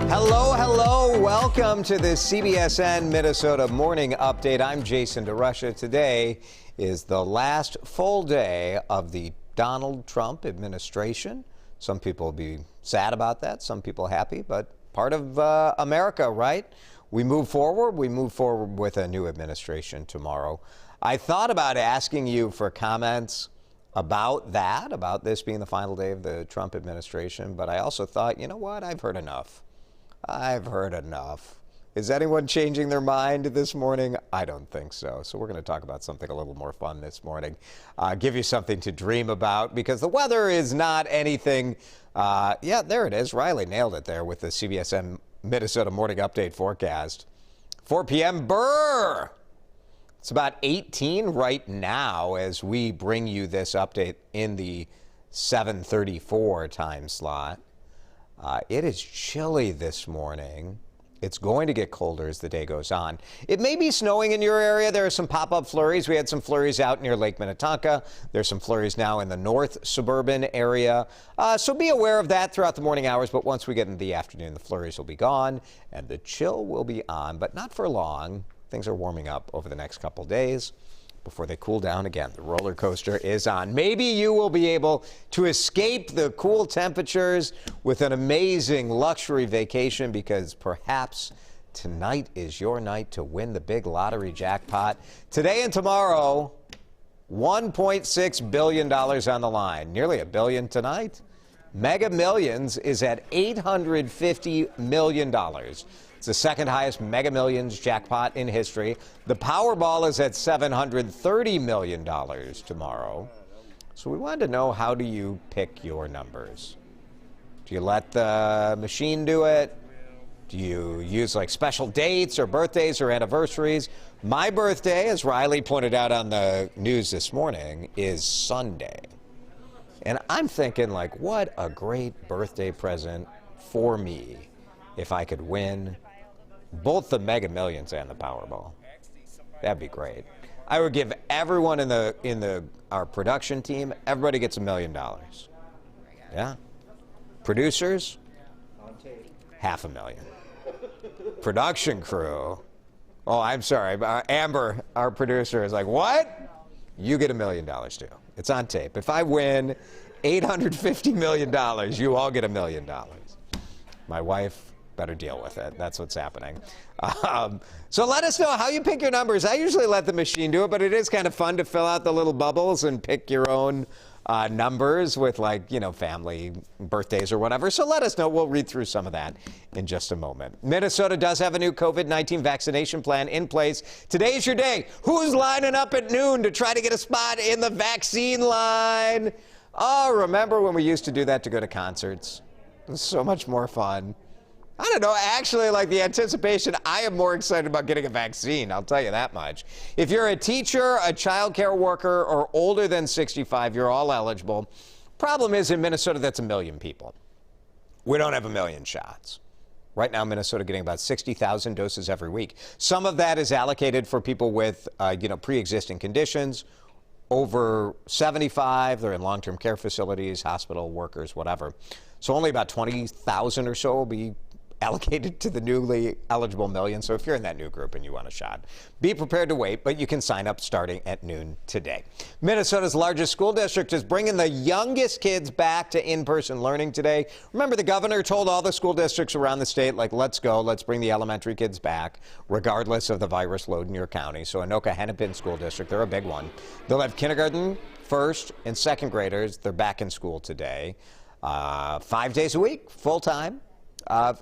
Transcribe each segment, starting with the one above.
Hello, hello. Welcome to the CBSN Minnesota Morning Update. I'm Jason DeRusha. Today is the last full day of the Donald Trump administration. Some people will be sad about that, some people happy, but part of America, right? We move forward with a new administration tomorrow. I thought about asking you for comments about that, about this being the final day of the Trump administration, but I also thought, you know what, I've heard enough. Is anyone changing their mind this morning? I don't think so. So we're going to talk about something a little more fun this morning. Give you something to dream about because the weather is not anything. Yeah, there it is. Riley nailed it there with the CBSN Minnesota Morning Update forecast. 4 p.m. Brr! It's about 18 right now as we bring you this update in the 7:34 time slot. It is chilly this morning. It's going to get colder as the day goes on. It may be snowing in your area. There are some pop-up flurries. We had some flurries out near Lake Minnetonka. There's some flurries now in the north suburban area. So be aware of that throughout the morning hours. But once we get into the afternoon, the flurries will be gone and the chill will be on, but not for long. Things are warming up over the next couple days before they cool down again. The roller coaster is on. Maybe you will be able to escape the cool temperatures with an amazing luxury vacation because perhaps tonight is your night to win the big lottery jackpot. Today and tomorrow, $1.6 billion on the line. Nearly $1 billion tonight. Mega Millions is at $850 million. It's the second highest Mega Millions jackpot in history. The Powerball is at $730 million tomorrow. So we wanted to know, how do you pick your numbers? Do you let the machine do it? Do you use like special dates or birthdays or anniversaries? My birthday, as Riley pointed out on the news this morning, is Sunday. And I'm thinking, like, what a great birthday present for me if I could win both the Mega Millions and the Powerball. That'd be great. I would give everyone in our production team, everybody gets $1 million. Yeah. Producers, $500,000. Production crew, oh, I'm sorry, Amber, our producer, is like, what? You get $1 million too. It's on tape. If I win $850 million, you all get $1 million. My wife better deal with it. That's what's happening. So let us know how you pick your numbers. I usually let the machine do it, but it is kind of fun to fill out the little bubbles and pick your own numbers with, like, you know, family birthdays or whatever. So let us know. We'll read through some of that in just a moment. Minnesota does have a new COVID-19 vaccination plan in place. Today's your day. Who's lining up at noon to try to get a spot in the vaccine line? Oh, remember when we used to do that to go to concerts? It was so much more fun. I don't know, actually, like, the anticipation, I am more excited about getting a vaccine, I'll tell you that much. If you're a teacher, a child care worker, or older than 65, you're all eligible. Problem is, in Minnesota, that's 1 million people. We don't have 1 million shots. Right now, Minnesota getting about 60,000 doses every week. Some of that is allocated for people with, pre-existing conditions. Over 75, they're in long-term care facilities, hospital workers, whatever. So only about 20,000 or so will be allocated to the newly eligible million. So if you're in that new group and you want a shot, be prepared to wait, but you can sign up starting at noon today. Minnesota's largest school district is bringing the youngest kids back to in-person learning today. Remember, the governor told all the school districts around the state, like, let's go, let's bring the elementary kids back, regardless of the virus load in your county. So Anoka Hennepin School District, they're a big one. They'll have kindergarten, first, and second graders. They're back in school today. 5 days a week, full-time.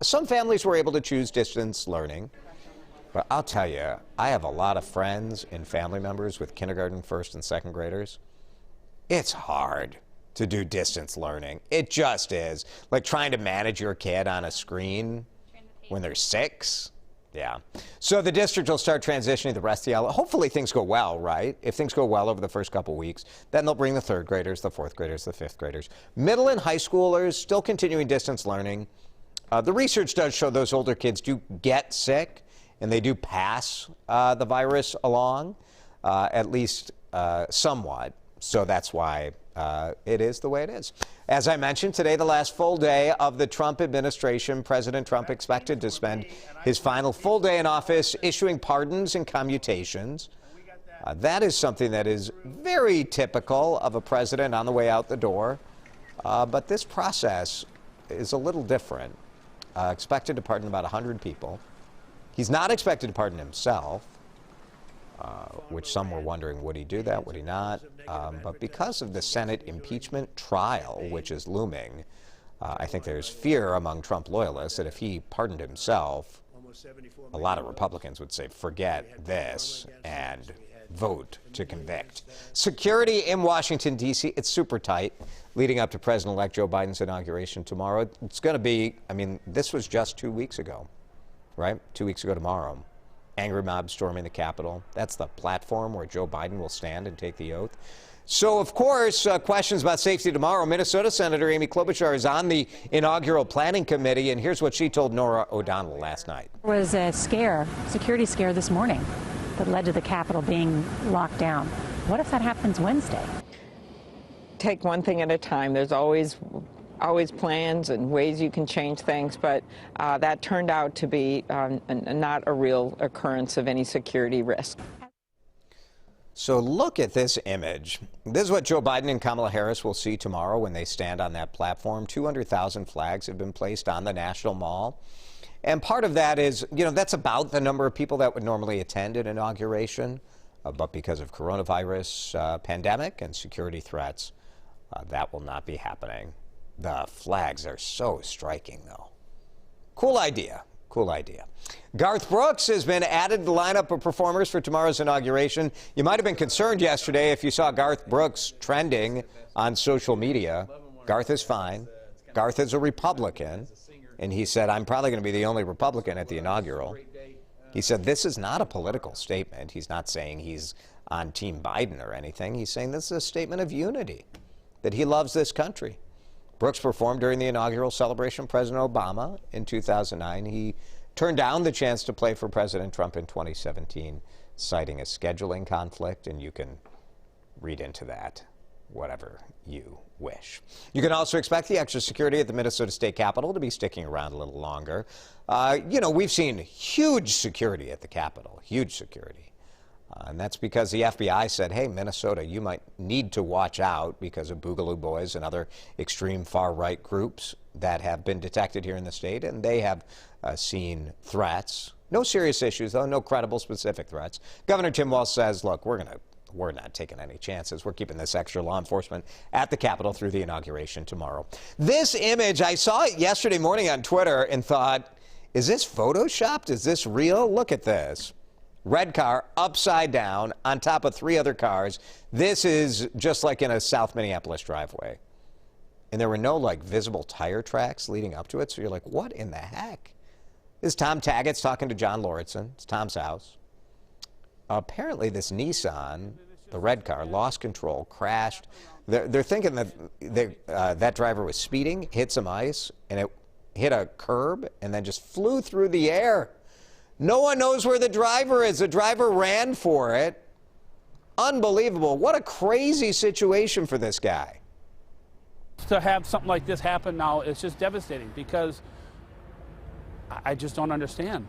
Some families were able to choose distance learning, but I'll tell you, I have a lot of friends and family members with kindergarten, first, and second graders. It's hard to do distance learning. It just is. Like trying to manage your kid on a screen when they're 6. Yeah. So the district will start transitioning the rest of the hopefully things go well, right? If things go well over the first couple weeks, then they'll bring the 3rd graders, the 4th graders, the 5th graders. Middle and high schoolers still continuing distance learning. The research does show those older kids do get sick, and they do pass the virus along, at least somewhat. So that's why it is the way it is. As I mentioned, today, the last full day of the Trump administration. President Trump expected to spend his final full day in office issuing pardons and commutations. That is something that is very typical of a president on the way out the door. But this process is a little different. Expected to pardon about 100 people. He's not expected to pardon himself, which some were wondering, would he do that, would he not? But because of the Senate impeachment trial, which is looming, I think there's fear among Trump loyalists that if he pardoned himself, a lot of Republicans would say, forget this and vote to convict. Security in Washington, D.C., it's super tight leading up to President-elect Joe Biden's inauguration tomorrow. It's going to be, I mean, this was just 2 weeks ago, right? 2 weeks ago tomorrow. Angry mob storming the Capitol. That's the platform where Joe Biden will stand and take the oath. So, of course, questions about safety tomorrow. Minnesota Senator Amy Klobuchar is on the inaugural planning committee, and here's what she told Norah O'Donnell last night. There was a security scare this morning that led to the Capitol being locked down. What if that happens Wednesday? Take one thing at a time. There's always plans and ways you can change things, but that turned out to be not a real occurrence of any security risk. So look at this image. This is what Joe Biden and Kamala Harris will see tomorrow when they stand on that platform. 200,000 flags have been placed on the National Mall. And part of that is, you know, that's about the number of people that would normally attend an inauguration. But because of coronavirus pandemic and security threats, that will not be happening. The flags are so striking, though. Cool idea. Cool idea. Garth Brooks has been added to the lineup of performers for tomorrow's inauguration. You might have been concerned yesterday if you saw Garth Brooks trending on social media. Garth is fine. Garth is a Republican. And he said, I'm probably going to be the only Republican at the inaugural. He said, this is not a political statement. He's not saying he's on Team Biden or anything. He's saying this is a statement of unity, that he loves this country. Brooks performed during the inaugural celebration of President Obama in 2009. He turned down the chance to play for President Trump in 2017, citing a scheduling conflict, and you can read into that whatever you wish. You can also expect the extra security at the Minnesota State Capitol to be sticking around a little longer. You know, we've seen huge security at the Capitol, huge security. And that's because the FBI said, hey, Minnesota, you might need to watch out because of Boogaloo Boys and other extreme far-right groups that have been detected here in the state, and they have seen threats. No serious issues, though, no credible specific threats. Governor Tim Walz says, look, we're not taking any chances. We're keeping this extra law enforcement at the Capitol through the inauguration tomorrow. This image, I saw it yesterday morning on Twitter and thought, is this photoshopped? Is this real? Look at this. Red car upside down on top of 3 other cars. This is just like in a South Minneapolis driveway. And there were no like visible tire tracks leading up to it. So you're like, what in the heck? This is Tom Taggart's talking to John Lauritsen. It's Tom's house. Apparently this Nissan, the red car, lost control, crashed. They're thinking that that driver was speeding, hit some ice, and it hit a curb and then just flew through the air. No one knows where the driver is. The driver ran for it. Unbelievable. What a crazy situation for this guy. To have something like this happen now is just devastating because I just don't understand.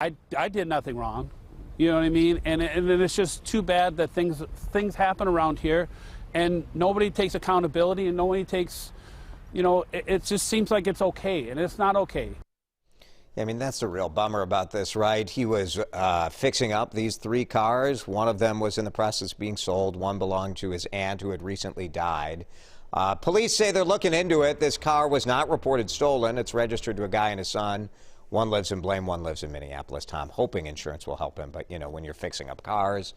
I did nothing wrong. You know what I mean? And it's just too bad that things happen around here and nobody takes accountability and nobody takes, you know, it just seems like it's okay, and it's not okay. I mean, that's the real bummer about this, right? He was fixing up these 3 cars. One of them was in the process of being sold. One belonged to his aunt who had recently died. Police say they're looking into it. This car was not reported stolen. It's registered to a guy and his son. One lives in Blaine, one lives in Minneapolis. Tom hoping insurance will help him. But, you know, when you're fixing up cars,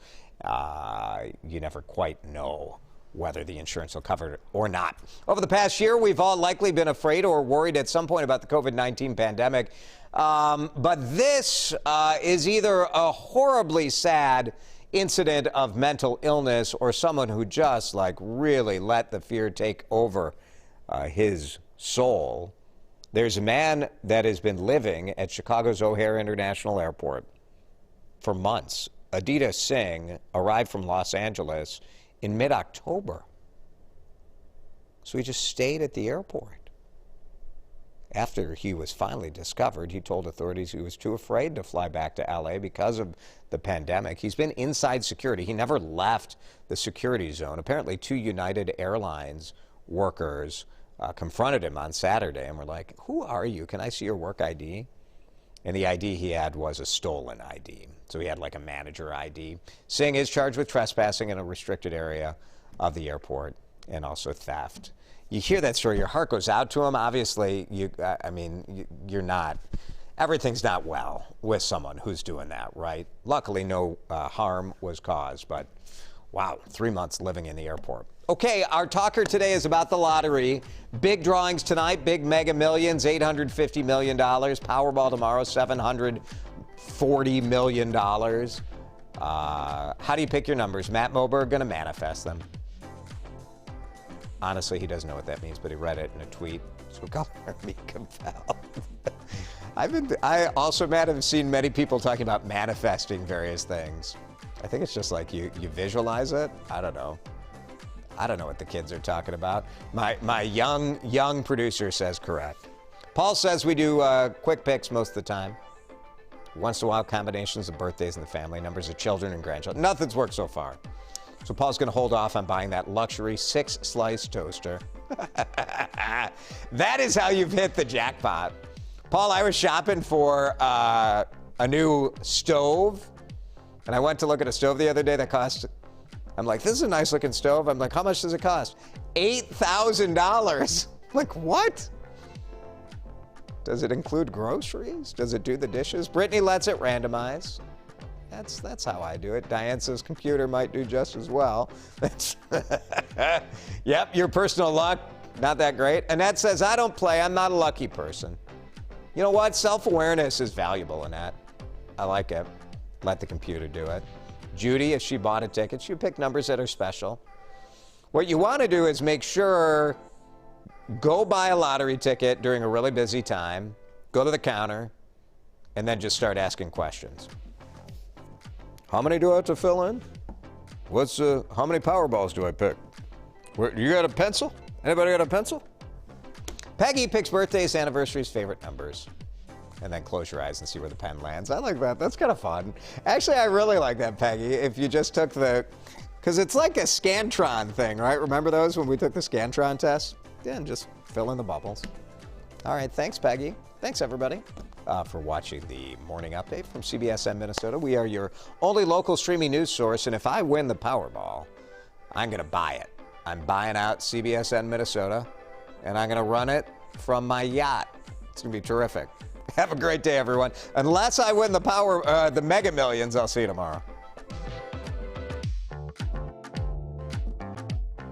you never quite know whether the insurance will cover it or not. Over the past year, we've all likely been afraid or worried at some point about the COVID-19 pandemic. But this is either a horribly sad incident of mental illness or someone who just like really let the fear take over his soul. There's a man that has been living at Chicago's O'Hare International Airport for months. Aditya Singh arrived from Los Angeles in mid-October. So he just stayed at the airport. After he was finally discovered, he told authorities he was too afraid to fly back to LA because of the pandemic. He's been inside security. He never left the security zone. Apparently, 2 United Airlines workers confronted him on Saturday and were like, "Who are you? Can I see your work ID?" And the ID he had was a stolen ID. So he had like a manager ID. Singh is charged with trespassing in a restricted area of the airport and also theft. You hear that story, your heart goes out to him. Obviously, you're not, everything's not well with someone who's doing that, right? Luckily, no harm was caused, but wow, 3 months living in the airport. Okay, our talker today is about the lottery. Big drawings tonight, big Mega Millions, $850 million. Powerball tomorrow, $740 million. How do you pick your numbers? Matt Moberg going to manifest them. Honestly, he doesn't know what that means, but he read it in a tweet. So color me compelled. I also, Matt, have seen many people talking about manifesting various things. I think it's just like you visualize it. I don't know. I don't know what the kids are talking about. My young producer says correct. Paul says we do quick picks most of the time. Once in a while, combinations of birthdays in the family, numbers of children and grandchildren. Nothing's worked so far. So Paul's going to hold off on buying that luxury 6-slice toaster. That is how you've hit the jackpot. Paul, I was shopping for a new stove, and I went to look at a stove the other day that cost, I'm like, this is a nice looking stove. I'm like, how much does it cost? $8,000. Like, what? Does it include groceries? Does it do the dishes? Brittany lets it randomize. That's how I do it. Diane says computer might do just as well. Yep, your personal luck, not that great. Annette says, I don't play. I'm not a lucky person. You know what? Self-awareness is valuable, Annette. I like it. Let the computer do it. Judy, if she bought a ticket, she'd pick numbers that are special. What you want to do is make sure, go buy a lottery ticket during a really busy time, go to the counter, and then just start asking questions. How many do I have to fill in? How many Powerballs do I pick? You got a pencil? Anybody got a pencil? Peggy picks birthdays, anniversaries, favorite numbers. And then close your eyes and see where the pen lands. I like that. That's kind of fun. Actually, I really like that, Peggy. If you just took because it's like a Scantron thing, right? Remember those when we took the Scantron test? Yeah, and just fill in the bubbles. All right, thanks, Peggy. Thanks, everybody, for watching the morning update from CBSN Minnesota. We are your only local streaming news source, and if I win the Powerball, I'm going to buy it. I'm buying out CBSN Minnesota, and I'm going to run it from my yacht. It's going to be terrific. Have a great day, everyone. Unless I win the Mega Millions, I'll see you tomorrow.